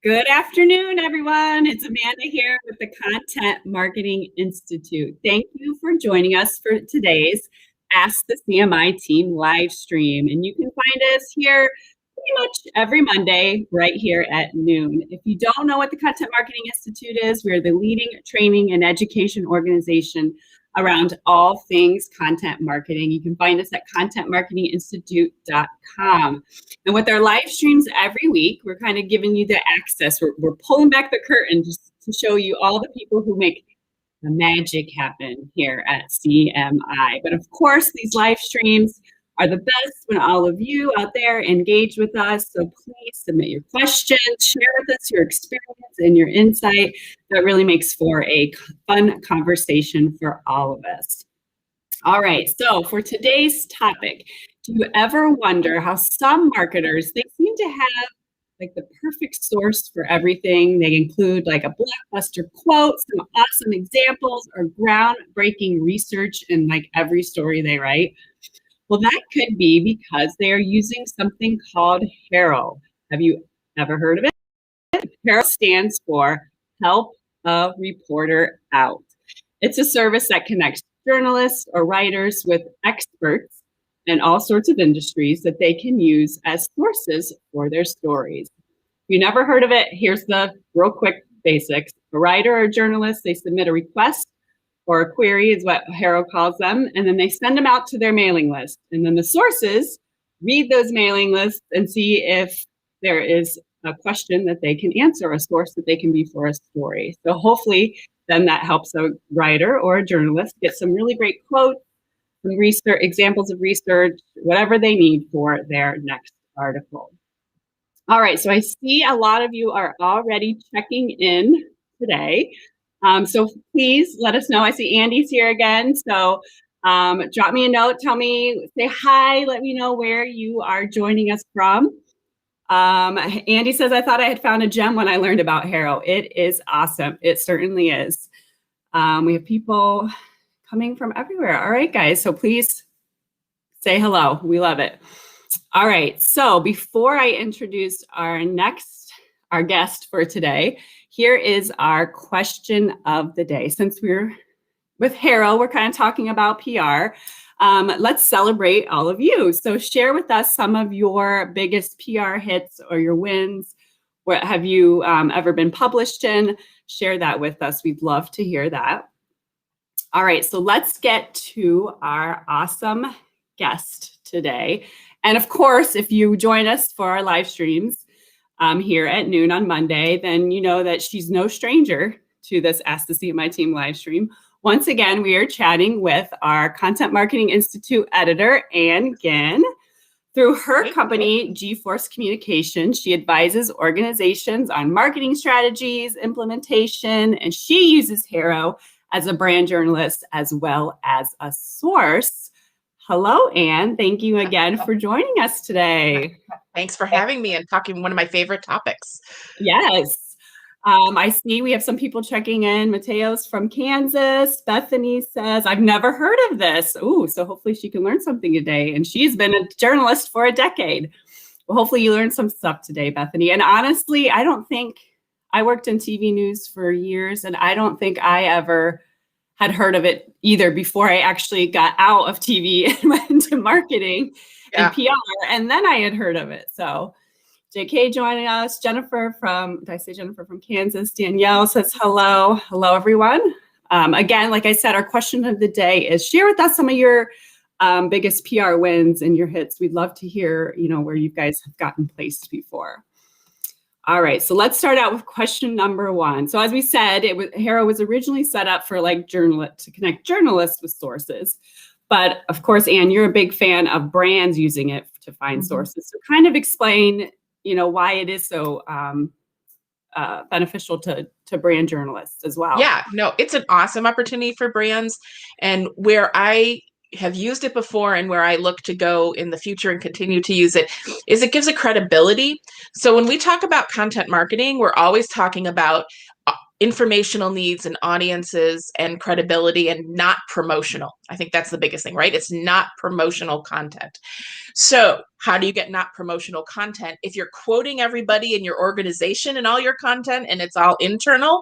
Good afternoon, everyone. It's Amanda here with the Content Marketing Institute. Thank you for joining us for today's Ask the CMI Team live stream. And you can find us here pretty much every Monday right here at noon. If you don't know what the Content Marketing Institute is, we're the leading training and education organization around all things content marketing. You can find us at contentmarketinginstitute.com. And with our live streams every week, we're kind of giving you the access. We're pulling back the curtain just to show you all the people who make the magic happen here at CMI. But of course, these live streams are the best when all of you out there engage with us. So please submit your questions, share with us your experience and your insight. That really makes for a fun conversation for all of us. All right, so for today's topic, do you ever wonder how some marketers, they seem to have like the perfect source for everything? They include like a blockbuster quote, some awesome examples, or groundbreaking research in like every story they write. Well, that could be because they are using something called HARO. Have you ever heard of it? HARO stands for Help a Reporter Out. It's a service that connects journalists or writers with experts in all sorts of industries that they can use as sources for their stories. If you never heard of it, here's the real quick basics. A writer or journalist, they submit a request or a query is what HARO calls them, and then they send them out to their mailing list. And then the sources read those mailing lists and see if there is a question that they can answer, a source that they can be for a story. So hopefully then that helps a writer or a journalist get some really great quotes, some research, examples of research, whatever they need for their next article. All right, so I see a lot of you are already checking in today. So please let us know. I see Andy's here again. So drop me a note, tell me, say hi, let me know where you are joining us from. Andy says, I thought I had found a gem when I learned about HARO. It is awesome. It certainly is. We have people coming from everywhere. All right, guys. So please say hello. We love it. All right. So before I introduce our guest for today, here is our question of the day. Since we're with HARO, we're kind of talking about PR. Let's celebrate all of you. So share with us some of your biggest PR hits or your wins. What have you ever been published in? Share that with us. We'd love to hear that. All right, so let's get to our awesome guest today. And of course, if you join us for our live streams, here at noon on Monday, then you know that she's no stranger to this Ask the CMI Team live stream. Once again, we are chatting with our Content Marketing Institute editor, Ann Gynn. Through her company, G-Force Communication, she advises organizations on marketing strategies, implementation, and she uses HARO as a brand journalist as well as a source. Hello, Ann. Thank you again for joining us today. Thanks for having me and talking one of my favorite topics. Yes. I see we have some people checking in. Mateo's from Kansas. Bethany says, I've never heard of this. Ooh, so hopefully she can learn something today. And she's been a journalist for a decade. Well, hopefully you learned some stuff today, Bethany. And honestly, I worked in TV news for years, and I don't think I ever had heard of it either before I actually got out of TV and went into marketing and PR, and then I had heard of it. So JK joining us, Jennifer from Kansas, Danielle says hello. Hello, everyone. Again, like I said, our question of the day is share with us some of your biggest PR wins and your hits. We'd love to hear, where you guys have gotten placed before. All right, so let's start out with question number one. So as we said, HARO was originally set up for to connect journalists with sources. But of course, Ann, you're a big fan of brands using it to find sources. So kind of explain, why it is so beneficial to brand journalists as well. Yeah, no, it's an awesome opportunity for brands. And where I have used it before and where I look to go in the future and continue to use it is it gives it credibility. So when we talk about content marketing, we're always talking about informational needs and audiences and credibility, and not promotional. I think that's the biggest thing, right? It's not promotional content. So how do you get not promotional content? If you're quoting everybody in your organization and all your content and it's all internal,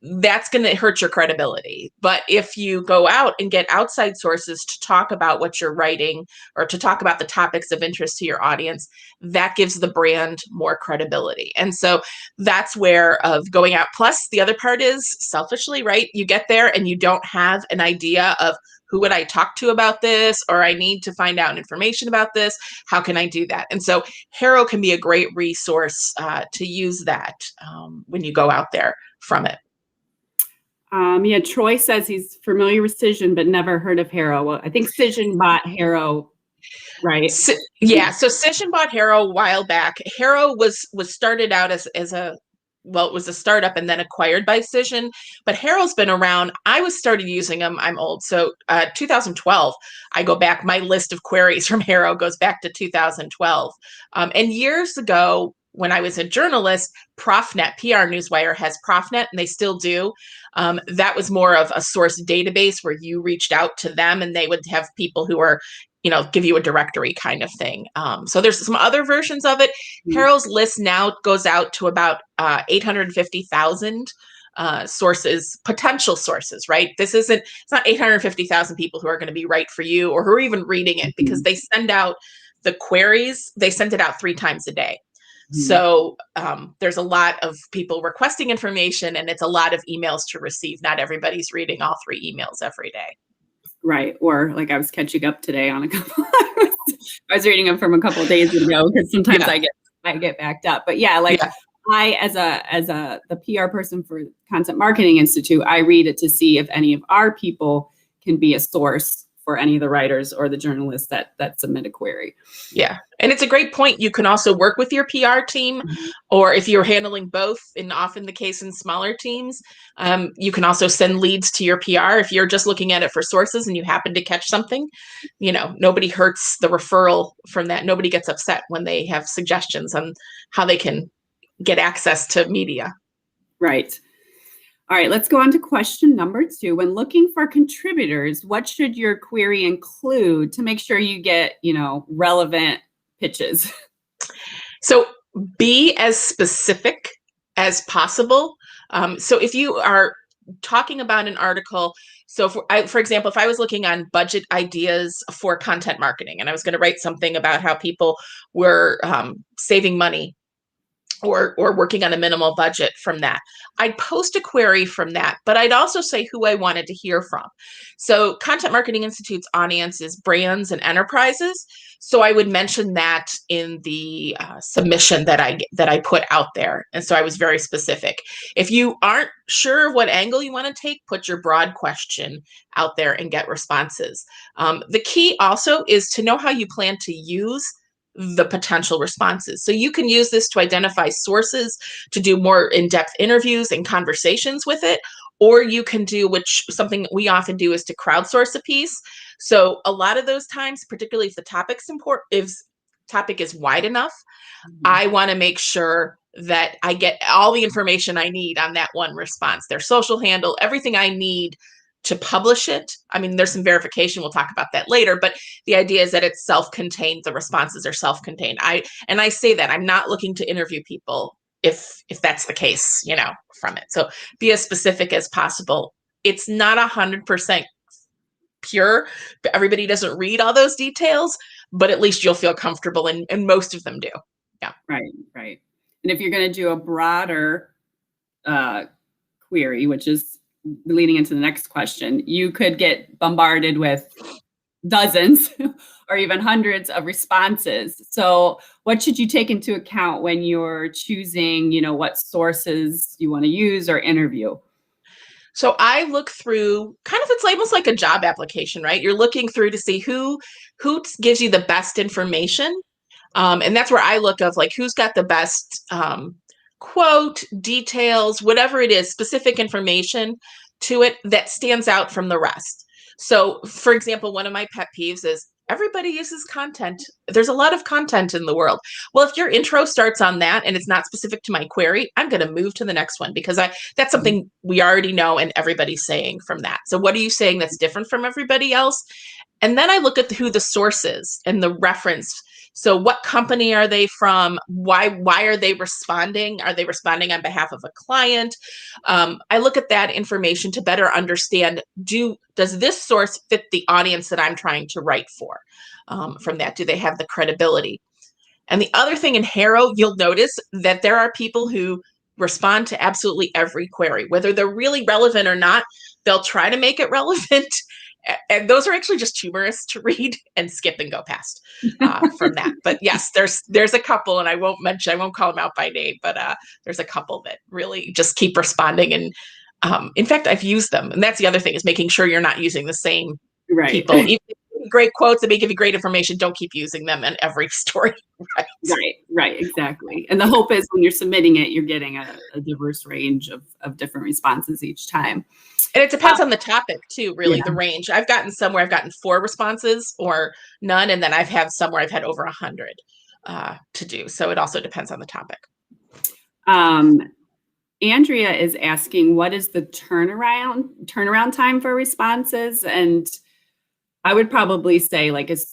that's going to hurt your credibility. But if you go out and get outside sources to talk about what you're writing or to talk about the topics of interest to your audience, that gives the brand more credibility. And so that's where of going out. Plus, the other part is selfishly, right? You get there and you don't have an idea of who would I talk to about this, or I need to find out information about this. How can I do that? And so HARO can be a great resource to use that when you go out there from it. Yeah, Troy says he's familiar with Cision, but never heard of HARO. Well, I think Cision bought HARO, right? Yeah, so Cision bought HARO a while back. HARO was started out as a, well, it was a startup and then acquired by Cision, but HARO's been around. I started using them. I'm old. So 2012, I go back, my list of queries from HARO goes back to 2012. And years ago, when I was a journalist, ProfNet, PR Newswire has ProfNet, and they still do. That was more of a source database where you reached out to them and they would have people who are, give you a directory kind of thing. So there's some other versions of it. HARO's list now goes out to about 850,000 sources, potential sources, right? It's not 850,000 people who are going to be right for you or who are even reading it, because they send out the queries, they send it out 3 times a day. So there's a lot of people requesting information, and it's a lot of emails to receive. Not everybody's reading all 3 emails every day. Right. Or like I was catching up today on a couple. I was reading them from a couple of days ago, because sometimes I get backed up. But yeah, like I, as the PR person for Content Marketing Institute, I read it to see if any of our people can be a source for any of the writers or the journalists that submit a query. Yeah. And it's a great point. You can also work with your PR team, or if you're handling both, and often the case in smaller teams, you can also send leads to your PR. If you're just looking at it for sources and you happen to catch something, nobody hurts the referral from that. Nobody gets upset when they have suggestions on how they can get access to media. Right. All right, let's go on to question number 2. When looking for contributors, what should your query include to make sure you get, relevant pitches? So be as specific as possible. So if you are talking about an article, so for example, if I was looking on budget ideas for content marketing, and I was going to write something about how people were saving money or working on a minimal budget from that, I'd post a query from that, but I'd also say who I wanted to hear from. So Content Marketing Institute's audience is brands and enterprises. So I would mention that in the submission that I put out there. And so I was very specific. If you aren't sure what angle you want to take, put your broad question out there and get responses. The key also is to know how you plan to use the potential responses. So you can use this to identify sources, to do more in-depth interviews and conversations with it, or you can do, which something we often do, is to crowdsource a piece. So a lot of those times, particularly if the topic's important, if topic is wide enough, I want to make sure that I get all the information I need on that one response, their social handle, everything I need to publish it. I mean, there's some verification. We'll talk about that later, but the idea is that it's self-contained. The responses are self-contained. I say that I'm not looking to interview people if that's the case, from it. So be as specific as possible. It's not 100% pure. Everybody doesn't read all those details, but at least you'll feel comfortable, and most of them do. Yeah. Right. And if you're going to do a broader query, which is leading into the next question, you could get bombarded with dozens or even hundreds of responses. So what should you take into account when you're choosing, what sources you want to use or interview? So I look through it's almost like a job application, right? You're looking through to see who gives you the best information. And that's where I look of like, who's got the best quote, details, whatever it is, specific information to it that stands out from the rest. So for example, one of my pet peeves is everybody uses content. There's a lot of content in the world. Well, if your intro starts on that and it's not specific to my query, I'm going to move to the next one because that's something we already know and everybody's saying from that. So what are you saying that's different from everybody else? And then I look at who the source is and the reference. So what company are they from? Why are they responding? Are they responding on behalf of a client? I look at that information to better understand, does this source fit the audience that I'm trying to write for? From that, do they have the credibility? And the other thing in HARO, you'll notice that there are people who respond to absolutely every query, whether they're really relevant or not. They'll try to make it relevant. And those are actually just humorous to read and skip and go past from that. But yes, there's a couple, and I won't call them out by name, but there's a couple that really just keep responding. And in fact, I've used them. And that's the other thing, is making sure you're not using the same people. Even if you give great quotes that may give you great information, don't keep using them in every story. Right, exactly. And the hope is when you're submitting it, you're getting a diverse range of different responses each time. And it depends on the topic too, really, the range. I've gotten some where I've gotten 4 responses or none, and then I've had some where I've had over 100 to do. So it also depends on the topic. Andrea is asking, what is the turnaround time for responses? And I would probably say, like, as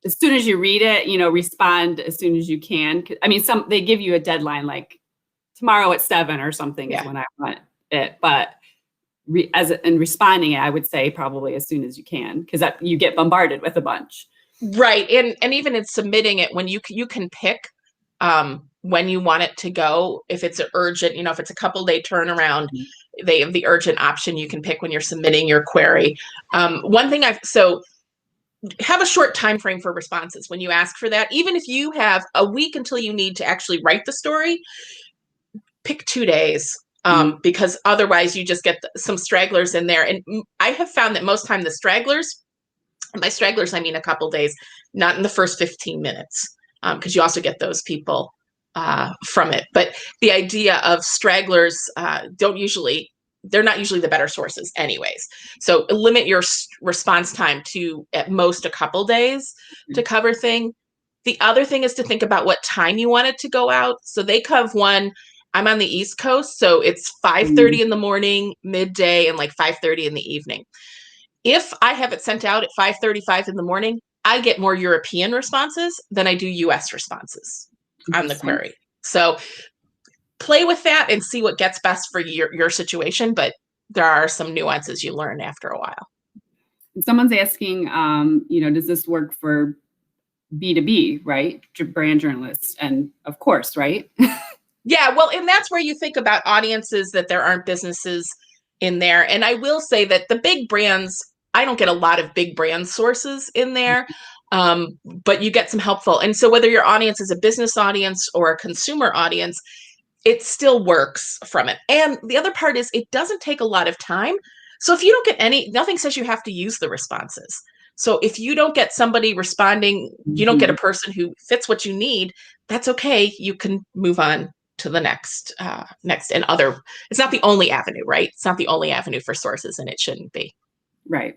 soon as you read it, respond as soon as you can. I mean, they give you a deadline, like tomorrow at 7 or something is when I want it. But in responding, I would say probably as soon as you can, because you get bombarded with a bunch. Right. And even in submitting it, when you can pick when you want it to go, if it's an urgent, if it's a couple-day turnaround, they have the urgent option. You can pick when you're submitting your query. One thing have a short time frame for responses when you ask for that. Even if you have a week until you need to actually write the story, pick 2 days. Because otherwise you just get some stragglers in there. And I have found that most time the stragglers, and by stragglers, I mean a couple days, not in the first 15 minutes, because you also get those people from it. But the idea of stragglers they're not usually the better sources anyways. So limit your response time to at most a couple days to cover thing. The other thing is to think about what time you want it to go out. So they have one. I'm on the East Coast, so it's 5:30 in the morning, midday, and like 5:30 in the evening. If I have it sent out at 5:35 in the morning, I get more European responses than I do US responses on the query. So play with that and see what gets best for your situation, but there are some nuances you learn after a while. Someone's asking, does this work for B2B, right? Brand journalists, and of course, right? Yeah, well, and that's where you think about audiences, that there aren't businesses in there. And I will say that the big brands, I don't get a lot of big brand sources in there, but you get some helpful. And so whether your audience is a business audience or a consumer audience, it still works from it. And the other part is it doesn't take a lot of time. So if you don't get nothing says you have to use the responses. So if you don't get somebody responding, you don't get a person who fits what you need, that's okay. You can move on to the next and other. It's not the only avenue, right? It's not the only avenue for sources, and it shouldn't be. Right.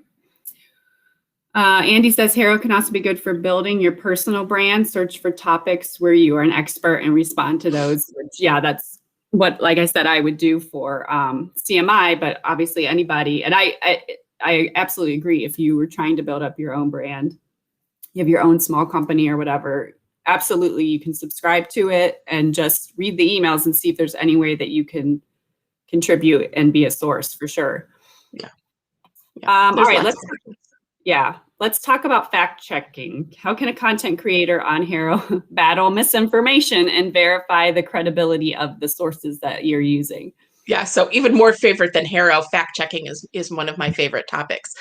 Andy says HARO can also be good for building your personal brand. Search for topics where you are an expert and respond to those. Which, that's what, like I said, I would do for CMI, but obviously anybody. And I absolutely agree. If you were trying to build up your own brand, you have your own small company or whatever, absolutely you can subscribe to it and just read the emails and see if there's any way that you can contribute and be a source for sure. Yeah. All right, let's talk about fact checking. How can a content creator on HARO battle misinformation and verify the credibility of the sources that you're using? Yeah, so even more favorite than HARO, fact checking is one of my favorite topics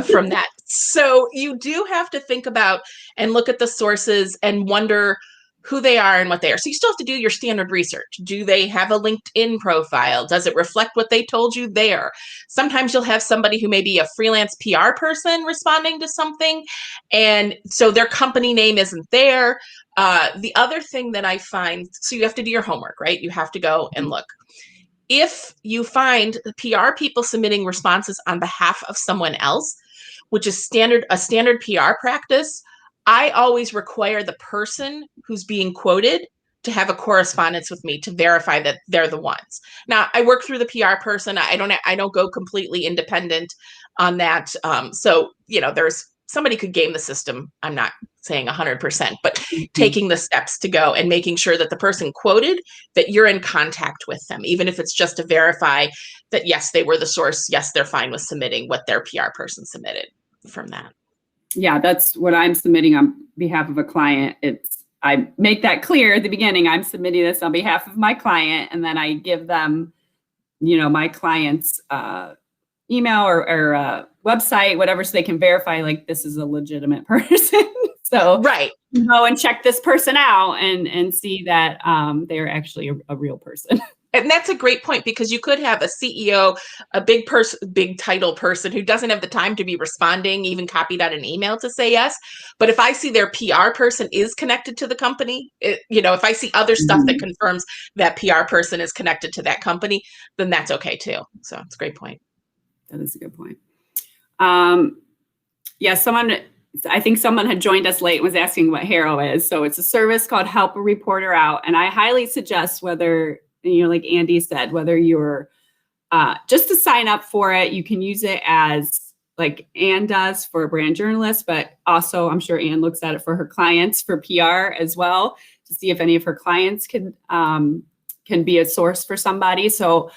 from that. So you do have to think about and look at the sources and wonder who they are and what they are. So you still have to do your standard research. Do they have a LinkedIn profile? Does it reflect what they told you there? Sometimes you'll have somebody who may be a freelance PR person responding to something, and so their company name isn't there. The other thing that I find, so you have to do your homework, right? You have to go and look. If you find PR people submitting responses on behalf of someone else, which is a standard PR practice, I always require the person who's being quoted to have a correspondence with me to verify that they're the ones. Now, I work through the PR person. I don't go completely independent on that. So, there's somebody could game the system. I'm not saying 100%, but taking the steps to go and making sure that the person quoted, that you're in contact with them, even if it's just to verify that, yes, they were the source. Yes, they're fine with submitting what their PR person submitted from that. Yeah, that's what I'm submitting on behalf of a client. I make that clear at the beginning. I'm submitting this on behalf of my client, and then I give them, my client's email or website, whatever, so they can verify like this is a legitimate person. So right, go and check this person out and see that they're actually a real person. And that's a great point, because you could have a CEO, a big title person who doesn't have the time to be responding, even copied out an email to say yes. But if I see their PR person is connected to the company, if I see other stuff that confirms that PR person is connected to that company, then that's okay too. So it's a great point. That is a good point. I think someone had joined us late and was asking what HARO is. So it's a service called Help a Reporter Out. And I highly suggest whether, like Andy said, whether you're just to sign up for it, you can use it as like Ann does for a brand journalist, but also I'm sure Ann looks at it for her clients for PR as well, to see if any of her clients can be a source for somebody. So,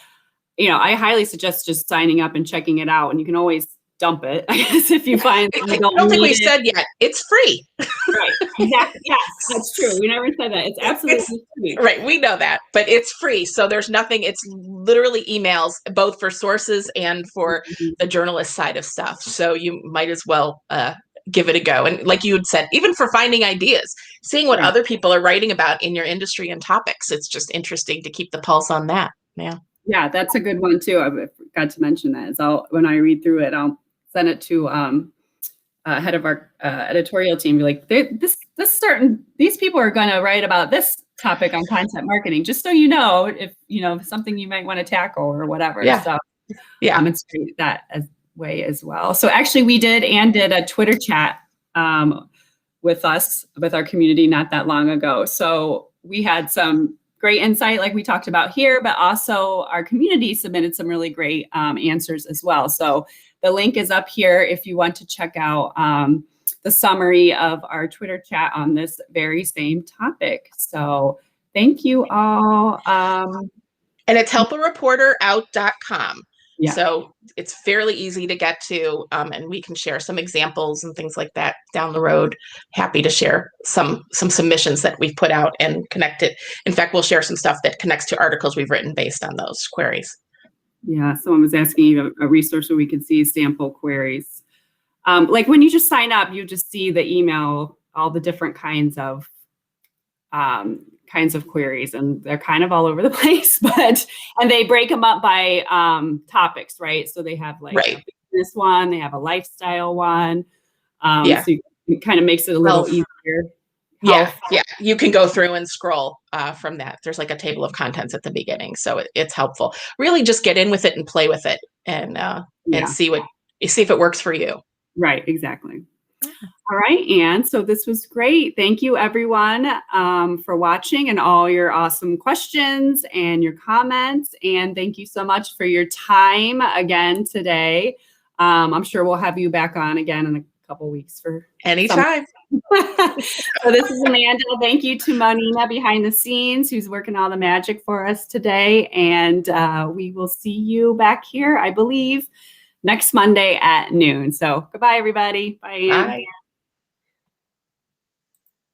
I highly suggest just signing up and checking it out, and you can always dump it, I guess, if you find that you don't think need we've it. said yet. It's free. Right. Exactly. Yes, that's true. We never said that. It's absolutely free. Right. We know that, but it's free. So there's nothing, it's literally emails, both for sources and for the journalist side of stuff. So you might as well give it a go. And like you had said, even for finding ideas, seeing what other people are writing about in your industry and topics, it's just interesting to keep the pulse on that. Yeah. Yeah, that's a good one too. I forgot to mention that. When I read through it, I'll send it to head of our editorial team. Be like, these people are going to write about this topic on content marketing, just so if something you might want to tackle or whatever. Yeah. So it's great that way as well. So actually, Ann did a Twitter chat with our community not that long ago. So we had some great insight like we talked about here, but also our community submitted some really great answers as well. So the link is up here if you want to check out the summary of our Twitter chat on this very same topic. So thank you all. And it's helpareporterout.com. Yeah. So it's fairly easy to get to, and we can share some examples and things like that down the road. Happy to share some submissions that we've put out and connect it. In fact, we'll share some stuff that connects to articles we've written based on those queries. Yeah, someone was asking a resource where we could see sample queries. Like when you just sign up, you just see the email, all the different kinds of queries, and they're kind of all over the place, and they break them up by topics, right? So they have like a business one, they have a lifestyle one. So it kind of makes it a little easier. Yeah. You can go through and scroll from that. There's like a table of contents at the beginning, so it's helpful. Really, just get in with it and play with it, and see if it works for you. Right. Exactly. All right, Ann. So this was great. Thank you, everyone, for watching and all your awesome questions and your comments. And thank you so much for your time again today. I'm sure we'll have you back on again in a couple weeks for anytime. So this is Amanda. Thank you to Monina behind the scenes, who's working all the magic for us today. And we will see you back here, I believe, next Monday at noon. So goodbye, everybody. Bye, Ann. Bye.